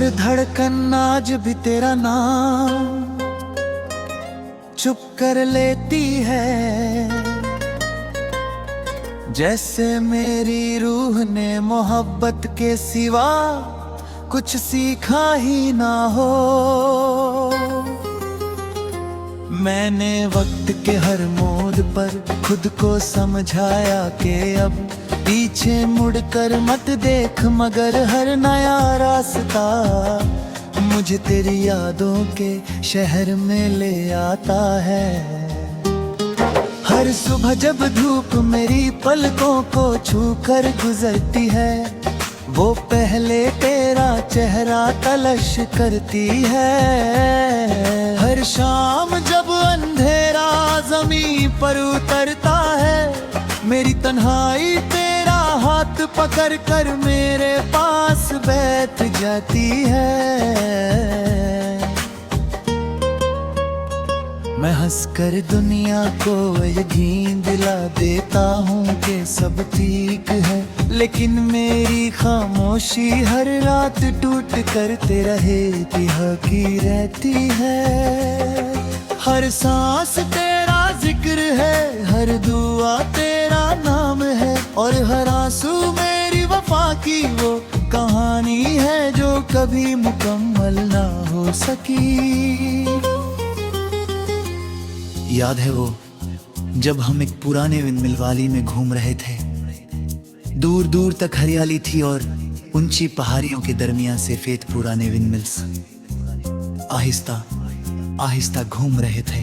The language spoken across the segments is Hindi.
हर धड़कन आज भी तेरा नाम चुप कर लेती है, जैसे मेरी रूह ने मोहब्बत के सिवा कुछ सीखा ही ना हो। मैंने वक्त के हर मोड़ पर खुद को समझाया कि अब पीछे मुड़कर मत देख, मगर हर नया रास्ता मुझे तेरी यादों के शहर में ले आता है। हर सुबह जब धूप मेरी पलकों को छू कर गुजरती है, वो पहले तेरा चेहरा तलाश करती है। हर शाम जब अंधेरा ज़मीन पर उतरता है, मेरी तन्हाई तेरा हाथ पकड़ कर मेरे पास बैठ जाती है। मैं हंसकर दुनिया को यकीन दिला देता हूँ कि सब ठीक है, लेकिन मेरी खामोशी हर रात टूट कर तेरा की रहती है। हर सांस तेरा जिक्र है, हर दुआ तेरा नाम है, और हर आंसू मेरी वफा की वो कहानी है जो कभी मुकम्मल ना हो सकी। याद है वो जब हम एक पुराने विंडमिल वाली में घूम रहे थे। दूर दूर तक हरियाली थी और ऊंची पहाड़ियों के दरमियान सफेद पुराने विंडमिल्स आहिस्ता आहिस्ता घूम रहे थे।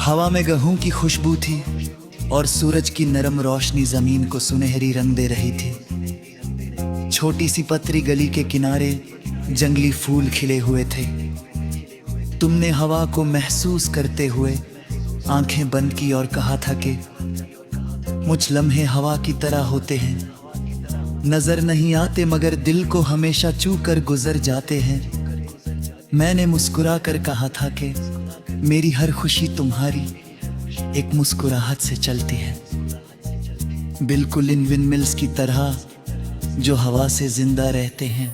हवा में गेहूं की खुशबू थी और सूरज की नरम रोशनी जमीन को सुनहरी रंग दे रही थी। छोटी सी पतरी गली के किनारे जंगली फूल खिले हुए थे। तुमने हवा को महसूस करते हुए आंखें बंद की और कहा था कि मुझ लम्हे हवा की तरह होते हैं, नजर नहीं आते मगर दिल को हमेशा छू कर गुजर जाते हैं। मैंने मुस्कुरा कर कहा था कि मेरी हर खुशी तुम्हारी एक मुस्कुराहट से चलती है, बिल्कुल इन विंडमिल्स की तरह जो हवा से जिंदा रहते हैं।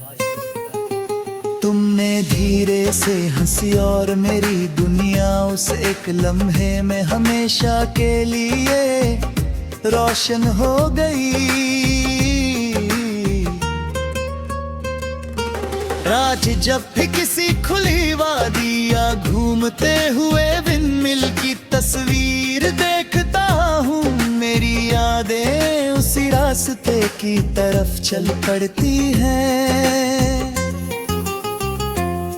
तुमने धीरे से हंसी और मेरी दुनिया उस एक लम्हे में हमेशा के लिए रोशन हो गई। रात जब भी किसी खुली वादी या घूमते हुए विंडमिल की तस्वीर देखता हूँ, मेरी यादें उसी रास्ते की तरफ चल पड़ती हैं।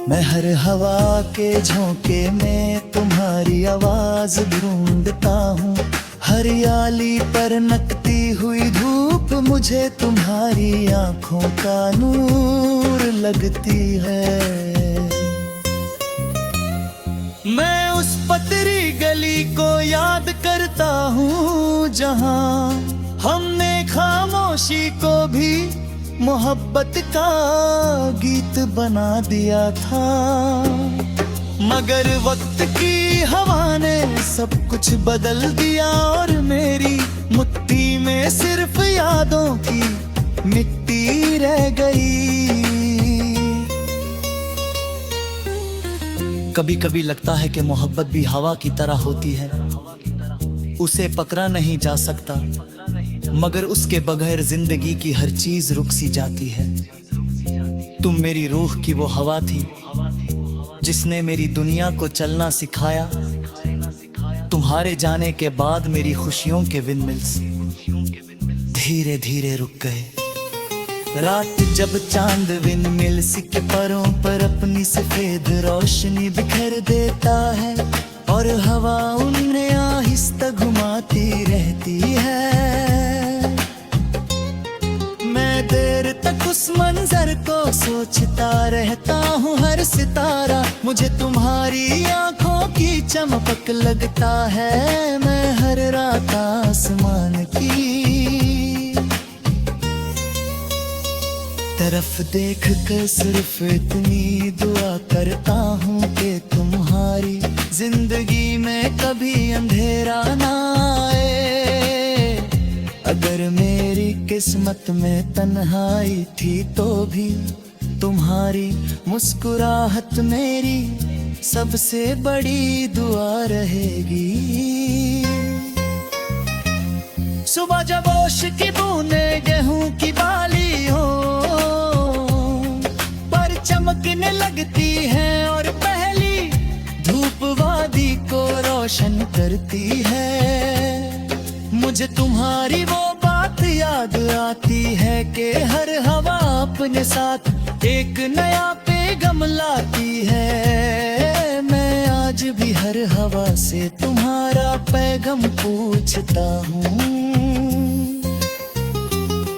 मैं हर हवा के झोंके में तुम्हारी आवाज ढूंढता हूँ, हरियाली पर नकती हुई धूप मुझे तुम्हारी आंखों का नूर लगती है। मैं उस पतरी गली को याद करता हूँ जहाँ हमने खामोशी को भी मोहब्बत का गीत बना दिया था, मगर वक्त की हवा ने सब कुछ बदल दिया और मेरी मुट्ठी में सिर्फ यादों की मिट्टी रह गई। कभी कभी लगता है कि मोहब्बत भी हवा की तरह होती है, उसे पकड़ा नहीं जा सकता मगर उसके बगैर जिंदगी की हर चीज रुक सी जाती है। तुम मेरी रूह की वो हवा थी जिसने मेरी दुनिया को चलना सिखाया। तुम्हारे जाने के बाद मेरी खुशियों के विंडमिल्स धीरे धीरे रुक गए। रात जब चांद विंडमिल्स के परों पर अपनी सफेद रोशनी बिखेर देता है और हवा उन्हें आहिस्ता घुमाती रहती है, मैं देर तक उस मंजर को सोचता रहता हूँ। हर सितारा मुझे तुम्हारी आंखों की चमक लगता है। मैं हर रात आसमान की तरफ देख कर सिर्फ इतनी दुआ करता हूँ कि तुम्हारी जिंदगी में कभी अंधेरा ना आए। अगर मेरी किस्मत में तन्हाई थी तो भी तुम्हारी मुस्कुराहट मेरी सबसे बड़ी दुआ रहेगी। सुबह जब ओश की बूंदे गेहूं की बाली हो पर चमकने लगती है और पहली धूप वादी को रोशन करती है, मुझे तुम्हारी वो बात याद आती है कि हर हवा अपने साथ एक नया पैगाम लाती है। मैं आज भी हर हवा से तुम्हारा पैगाम पूछता हूँ,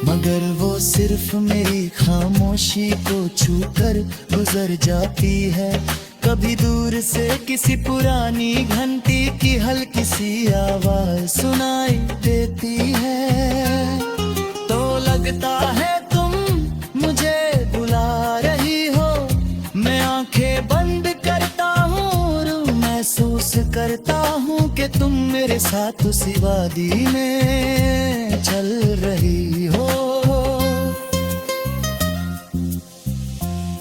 मगर वो सिर्फ मेरी खामोशी को छूकर गुजर जाती है। कभी दूर से किसी पुरानी घंटी की हल्की सी आवाज सुनाई देती है, तो लगता है तुम मुझे बुला रही हो। मैं आंखें बंद करता हूँ और महसूस करता हूँ कि तुम मेरे साथ उसी वादी में चल रही हो।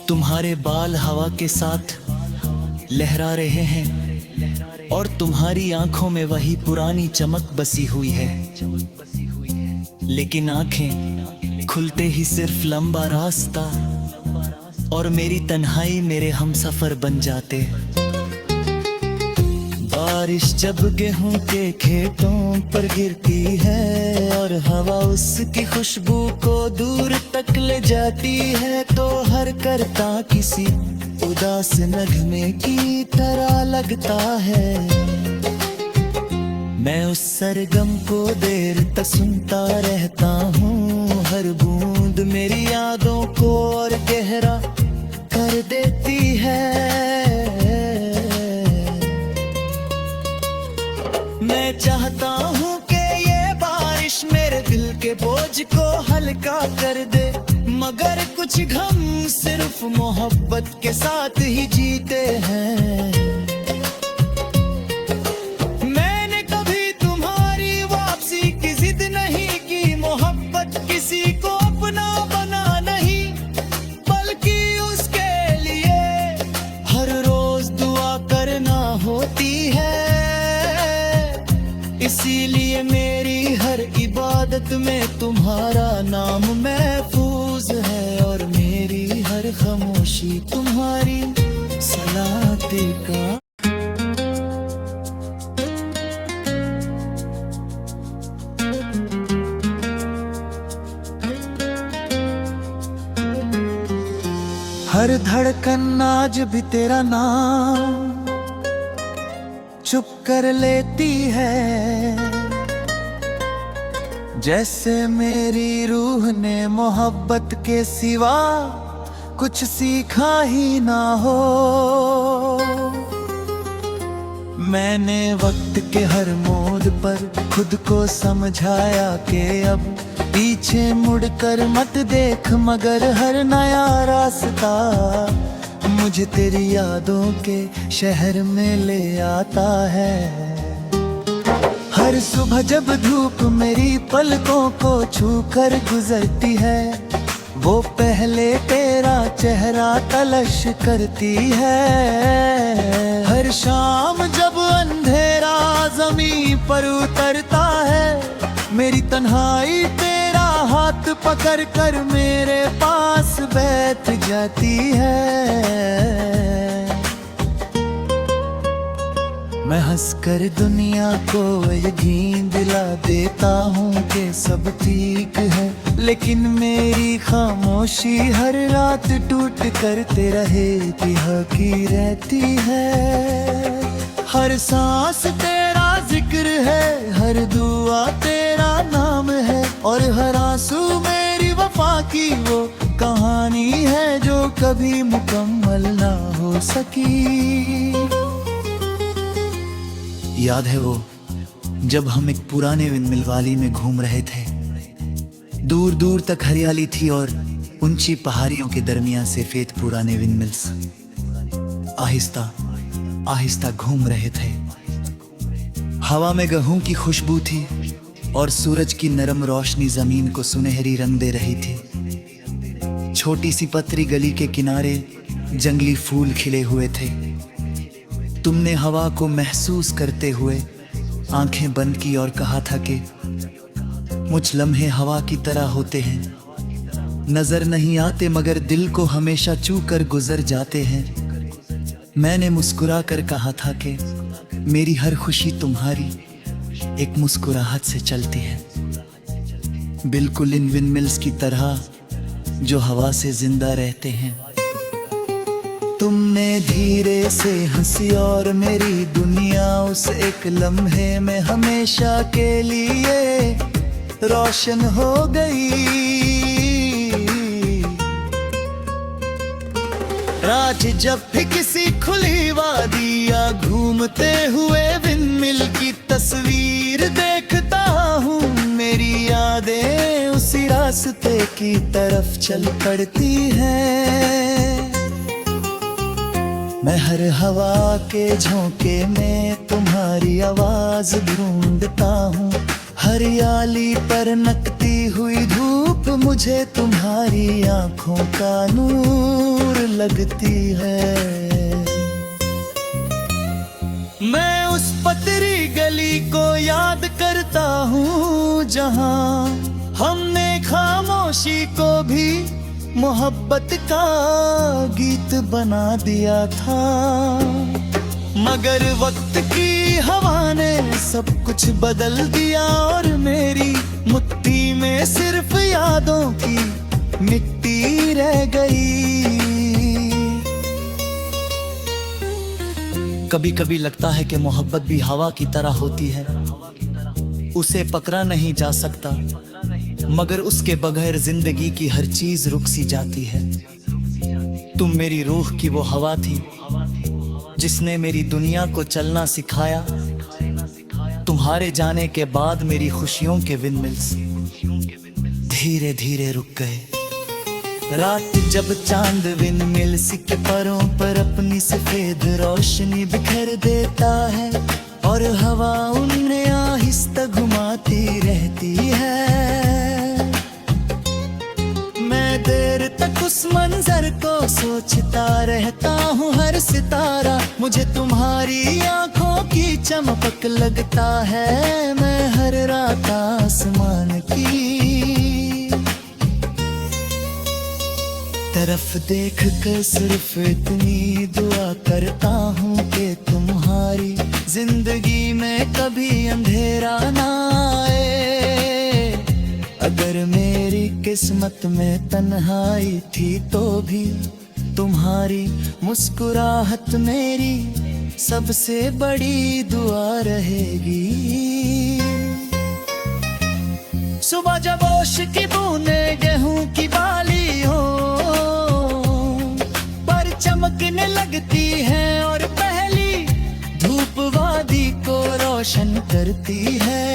तुम्हारे बाल हवा के साथ लहरा रहे हैं और तुम्हारी आंखों में वही पुरानी चमक बसी हुई है, लेकिन आंखें खुलते ही सिर्फ लंबा रास्ता और मेरी तन्हाई मेरे हमसफर बन जाते। बारिश जब गेहूं के खेतों पर गिरती है और हवा उसकी खुशबू को दूर तक ले जाती है, तो हर करता किसी उदास नगमे की तरह लगता है। मैं उस सरगम को देर तक सुनता रहता हूँ, हर बूंद मेरी यादों को और गहरा कर देती है। मैं चाहता हूँ कि ये बारिश मेरे दिल के बोझ को हल्का कर दे, मगर कुछ गम सिर्फ मोहब्बत के साथ ही जीते हैं। मैंने कभी तुम्हारी वापसी की जिद नहीं की, मोहब्बत किसी को अपना बना नहीं, बल्कि उसके लिए हर रोज दुआ करना होती है। इसीलिए मेरी हर इबादत में तुम्हारा नाम महफूज है और मेरी हर खामोशी तुम्हारी सलाते का। हर धड़कन आज भी तेरा नाम चुप कर लेती है, जैसे मेरी रूह ने मोहब्बत के सिवा कुछ सीखा ही ना हो। मैंने वक्त के हर मोड़ पर खुद को समझाया कि अब पीछे मुड़कर मत देख, मगर हर नया रास्ता मुझे तेरी यादों के शहर में ले आता है। हर सुबह जब धूप मेरी पलकों को छूकर गुजरती है, वो पहले तेरा चेहरा तलाश करती है। हर शाम जब अंधेरा ज़मीन पर उतरता है, मेरी तन्हाई तेरा हाथ पकड़ कर मेरे पास बैठ जाती है। मैं हंसकर दुनिया को यकीन दिला देता हूँ कि सब ठीक है, लेकिन मेरी खामोशी हर रात टूट कर तेरा रहती रहती है। हर सांस तेरा जिक्र है, हर दुआ तेरा नाम है, और हर आंसू मेरी वफा की वो कहानी है जो कभी मुकम्मल ना हो सकी। याद है वो जब हम एक पुराने विंडमिल वाली में घूम रहे थे, दूर दूर तक हरियाली थी और ऊंची पहाड़ियों के दरमियान सफेद पुराने विंडमिल्स आहिस्ता आहिस्ता घूम रहे थे। हवा में गेहूं की खुशबू थी और सूरज की नरम रोशनी जमीन को सुनहरी रंग दे रही थी। छोटी सी पतरी गली के किनारे जंगली फूल खिले हुए थे। तुमने हवा को महसूस करते हुए आंखें बंद की और कहा था कि मुझ लम्हे हवा की तरह होते हैं, नजर नहीं आते मगर दिल को हमेशा छू कर गुजर जाते हैं। मैंने मुस्कुरा कर कहा था कि मेरी हर खुशी तुम्हारी एक मुस्कुराहट से चलती है, बिल्कुल इन विंडमिल्स की तरह जो हवा से जिंदा रहते हैं। तुमने धीरे से हंसी और मेरी दुनिया उस एक लम्हे में हमेशा के लिए रोशन हो गई। रात जब भी किसी खुली वादी या घूमते हुए विंडमिल की तस्वीर देखता हूँ, मेरी यादें उसी रास्ते की तरफ चल पड़ती हैं। मैं हर हवा के झोंके में तुम्हारी आवाज ढूंढता हूँ, हरियाली पर नकती हुई धूप मुझे तुम्हारी आंखों का नूर लगती है। मैं उस पतरी गली को याद करता हूँ जहाँ हमने खामोशी को भी मोहब्बत का गीत बना दिया था, मगर वक्त की हवा ने सब कुछ बदल दिया और मेरी मुट्ठी में सिर्फ यादों की मिट्टी रह गई। कभी कभी लगता है कि मोहब्बत भी हवा की तरह होती है, उसे पकड़ा नहीं जा सकता मगर उसके बगैर जिंदगी की हर चीज रुक सी जाती है। तुम मेरी रूह की वो हवा थी जिसने मेरी दुनिया को चलना सिखाया। तुम्हारे जाने के बाद मेरी खुशियों के विंडमिल्स धीरे धीरे रुक गए। रात जब चांद विंडमिल्स के परों पर अपनी सफेद रोशनी बिखेर देता है और हवा उन्हें आहिस्ता घुमाती रहती है, मैं देर तक उस मंजर को सोचता रहता हूँ। हर सितारा मुझे तुम्हारी आंखों की चमक लगता है, मैं हर रात आसमान की तरफ देख कर सिर्फ इतनी दुआ करता हूँ कि तुम्हारी जिंदगी में कभी अंधेरा ना आए। अगर मेरी किस्मत में तन्हाई थी तो भी तुम्हारी मुस्कुराहट मेरी सबसे बड़ी दुआ रहेगी। सुबह जब ओश की बूंदें गेहूं की बाली हो पर चमकने लगती है और पहली धूप वादी को रोशन करती है,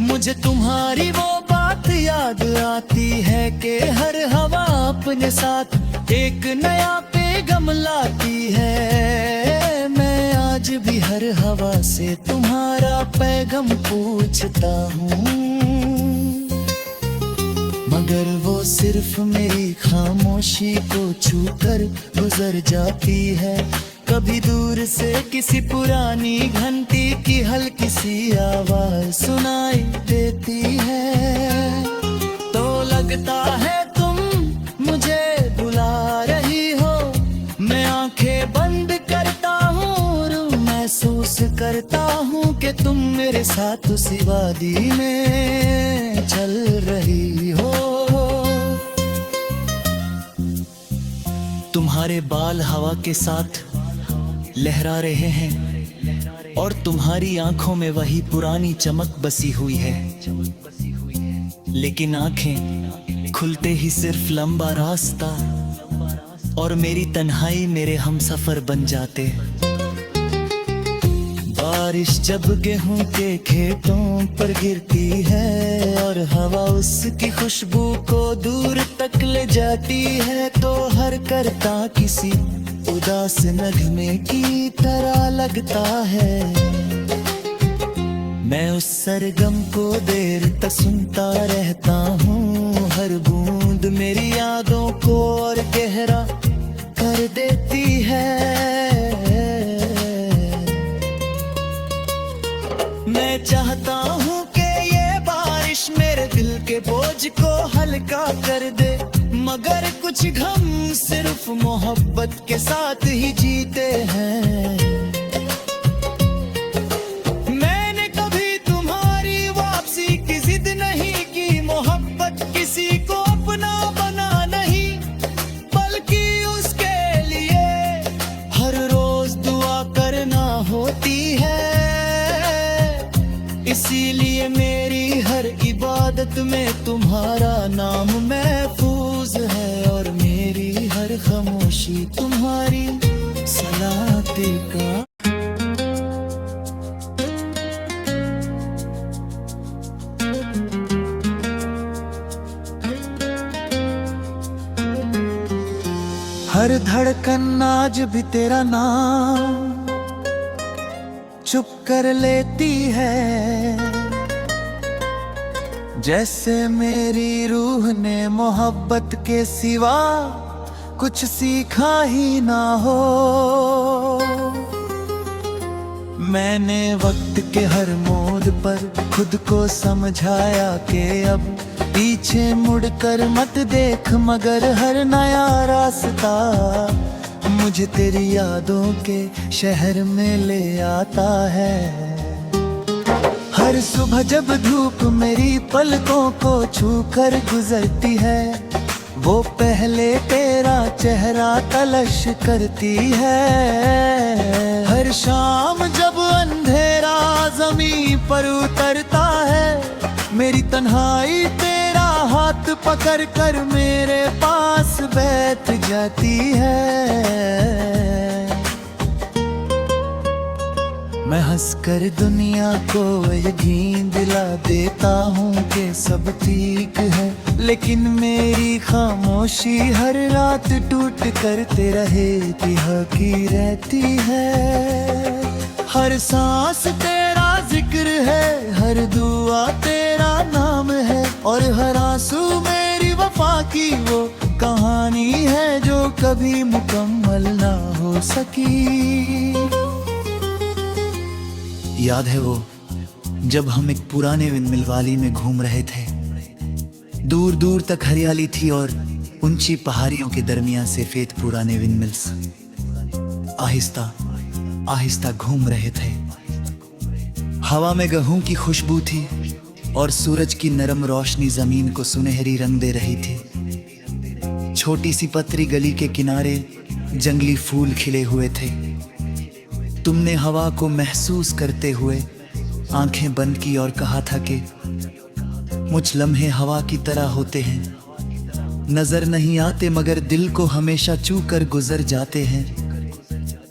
मुझे तुम्हारी वो बात याद आती है कि हर हवा अपने साथ एक नया पैगाम लाती है। मैं आज भी हर हवा से तुम्हारा पैगाम पूछता हूँ, मगर वो सिर्फ मेरी खामोशी को छूकर गुजर जाती है। कभी दूर से किसी पुरानी घंटी की हल्की सी आवाज सुनाई देती है, तो लगता है तुम मुझे बुला रही हो। मैं आंखें बंद करता हूँ, रूह महसूस करता हूँ कि तुम मेरे साथ उसी वादी में चल रही हो। तुम्हारे बाल हवा के साथ लहरा रहे हैं और तुम्हारी आंखों में वही पुरानी चमक बसी हुई है, लेकिन आंखें खुलते ही सिर्फ लंबा रास्ता और मेरी तन्हाई मेरे हमसफर बन जाते। बारिश जब गेहूं के खेतों पर गिरती है और हवा उसकी खुशबू को दूर तक ले जाती है, तो हर करता किसी उदास नगमे की तरह लगता है। मैं उस सरगम को देर तक सुनता रहता हूँ, हर बूंद मेरी यादों को और गहरा कर देती है। मैं चाहता हूँ कि ये बारिश मेरे दिल के बोझ को हल्का कर दे, मगर कुछ गम सिर्फ मोहब्बत के साथ ही जीते हैं। मैंने कभी तुम्हारी वापसी की जिद नहीं की, मोहब्बत किसी को अपना बना नहीं, बल्कि उसके लिए हर रोज दुआ करना होती है। इसीलिए मेरी हर इबादत में तुम्हारा नाम महफूज है, और मेरी हर खामोशी तुम्हारी सलाते का। हर धड़कन आज भी तेरा नाम चुप कर लेती है, जैसे मेरी रूह ने मोहब्बत के सिवा कुछ सीखा ही ना हो। मैंने वक्त के हर मोड़ पर खुद को समझाया कि अब पीछे मुड़कर मत देख, मगर हर नया रास्ता मुझे तेरी यादों के शहर में ले आता है। हर सुबह जब धूप मेरी पलकों को छू कर गुजरती है, वो पहले तेरा चेहरा तलाश करती है। हर शाम जब अंधेरा ज़मीन पर उतरता है, मेरी तन्हाई तेरा हाथ पकड़ कर मेरे पास बैठ जाती है। मैं हंसकर दुनिया को यकीन दिला देता हूँ कि सब ठीक है, लेकिन मेरी खामोशी हर रात टूट कर तेरा की रहती है। हर सांस तेरा जिक्र है, हर दुआ तेरा नाम है, और हर आंसू मेरी वफा की वो कहानी है जो कभी मुकम्मल ना हो सकी। याद है वो जब हम एक पुराने विंडमिल वाली में घूम रहे थे, दूर दूर तक हरियाली थी और ऊंची पहाड़ियों के दरमियान सफेद पुराने विंडमिल्स आहिस्ता आहिस्ता घूम रहे थे। हवा में गेहूं की खुशबू थी और सूरज की नरम रोशनी जमीन को सुनहरी रंग दे रही थी। छोटी सी पतरी गली के किनारे जंगली फूल खिले हुए थे। तुमने हवा को महसूस करते हुए आंखें बंद की और कहा था कि मुझ लम्हे हवा की तरह होते हैं, नजर नहीं आते मगर दिल को हमेशा छू कर गुजर जाते हैं।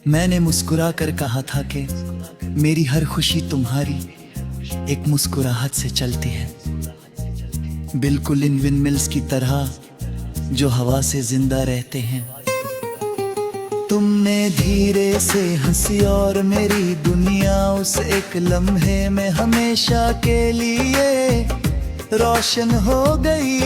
मैंने मुस्कुरा कर कहा था कि मेरी हर खुशी तुम्हारी एक मुस्कुराहट से चलती है, बिल्कुल इन विंडमिल्स की तरह जो हवा से जिंदा रहते हैं। तुमने धीरे से हंसी और मेरी दुनिया उस एक लम्हे में हमेशा के लिए रोशन हो गई।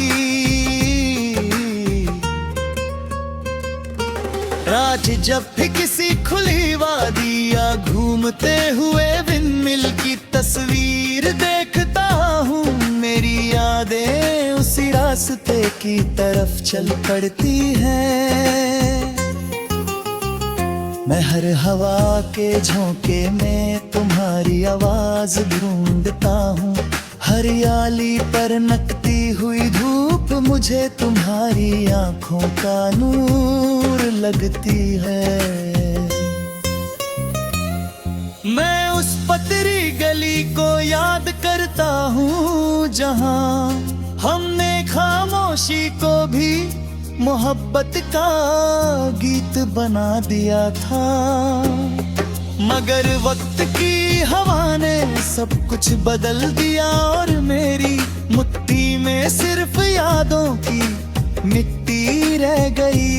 रात जब भी किसी खुली वादी या घूमते हुए विंडमिल की तस्वीर देखता हूँ, मेरी यादें उसी रास्ते की तरफ चल पड़ती हैं। मैं हर हवा के झोंके में तुम्हारी आवाज ढूंढता हूँ, हरियाली पर नकती हुई धूप मुझे तुम्हारी आंखों का नूर लगती है। मैं उस पतरी गली को याद करता हूँ जहाँ हमने खामोशी को भी मोहब्बत का गीत बना दिया था, मगर वक्त की हवा ने सब कुछ बदल दिया और मेरी मुट्ठी में सिर्फ यादों की मिट्टी रह गई।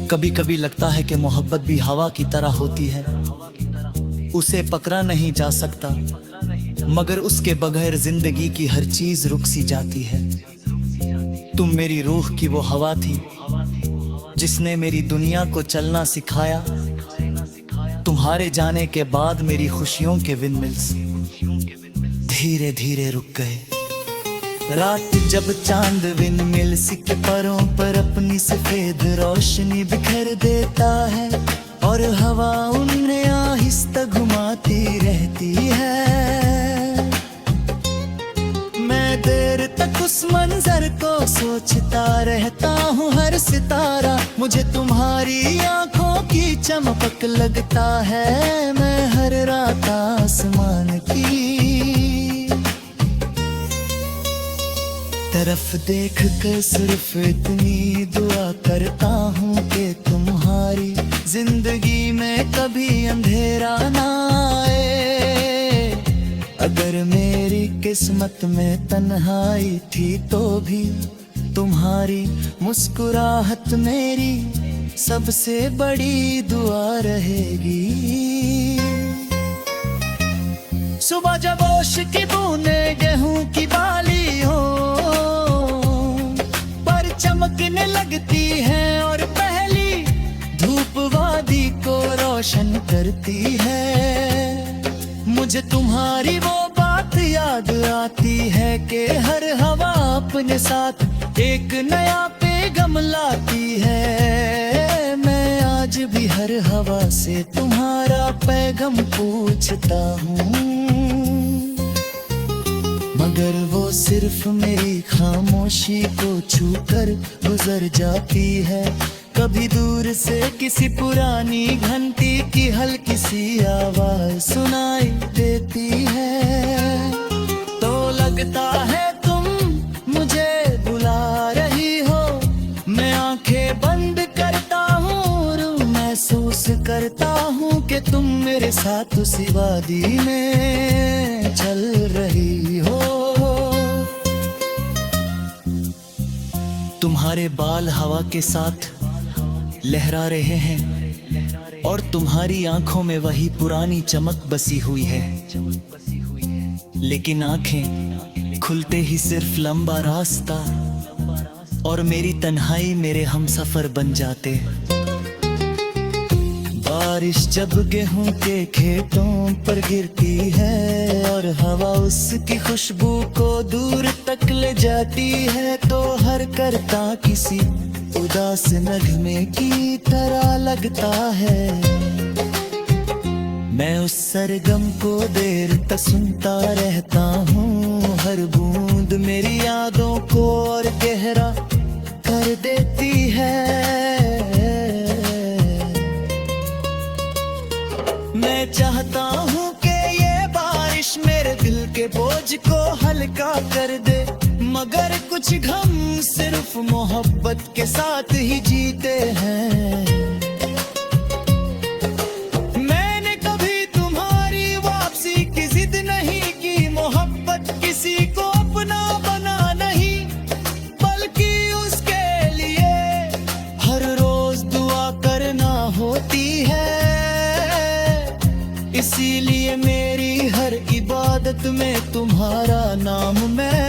कभी कभी लगता है कि मोहब्बत भी हवा की तरह होती है, उसे पकड़ा नहीं जा सकता, मगर उसके बगैर जिंदगी की हर चीज रुक सी जाती है। तुम मेरी रूह की वो हवा थी जिसने मेरी दुनिया को चलना सिखाया। तुम्हारे जाने के बाद मेरी खुशियों के विंडमिल्स धीरे धीरे रुक गए। रात जब चांद विंडमिल्स के परों पर अपनी सफेद रोशनी बिखेर देता है और हवा उन्हें आहिस्ता घुमाती रहती है, मैं देर तक उस मंजर को सोचता रहता हूँ। हर सितारा मुझे तुम्हारी आंखों की चमक लगता है, मैं हर रात आसमान की तरफ देख कर सिर्फ इतनी दुआ करता हूँ कि तुम्हारी जिंदगी में कभी अंधेरा ना आए। अगर मेरी किस्मत में तन्हाई थी तो भी तुम्हारी मुस्कुराहट मेरी सबसे बड़ी दुआ रहेगी। सुबह जब ओश की बूंदें गेहूं की बाली हो पर चमकने लगती है और पहली धूप वादी को रोशन करती है, मुझे तुम्हारी वो बात याद आती है कि हर हवा अपने साथ एक नया पैगाम लाती है। मैं आज भी हर हवा से तुम्हारा पैगाम पूछता हूँ, मगर वो सिर्फ मेरी खामोशी को छूकर गुजर जाती है। कभी दूर से किसी पुरानी घंटी की हल्की सी आवाज सुनाई देती है, तो लगता है तुम मुझे बुला रही हो। मैं आंखें बंद करता हूँ और महसूस करता हूँ कि तुम मेरे साथ उसी वादी में चल रही हो। तुम्हारे बाल हवा के साथ लहरा रहे हैं और तुम्हारी आंखों में वही पुरानी चमक बसी हुई है, लेकिन आंखें खुलते ही सिर्फ लंबा रास्ता और मेरी तन्हाई मेरे हमसफर बन जाते। बारिश जब गेहूं के खेतों पर गिरती है और हवा उसकी खुशबू को दूर तक ले जाती है, तो हर करता किसी उदास नगमे की तरह लगता है। मैं उस सरगम को देर तक सुनता रहता हूँ, हर बूंद मेरी यादों को और गहरा कर देती है। मैं चाहता हूँ कि ये बारिश मेरे दिल के बोझ को हल्का कर दे, मगर कुछ गम सिर्फ मोहब्बत के साथ ही जीते हैं। मैंने कभी तुम्हारी वापसी की जिद नहीं की, मोहब्बत किसी को अपना बना नहीं, बल्कि उसके लिए हर रोज दुआ करना होती है। इसीलिए मेरी हर इबादत में तुम्हारा नाम मैं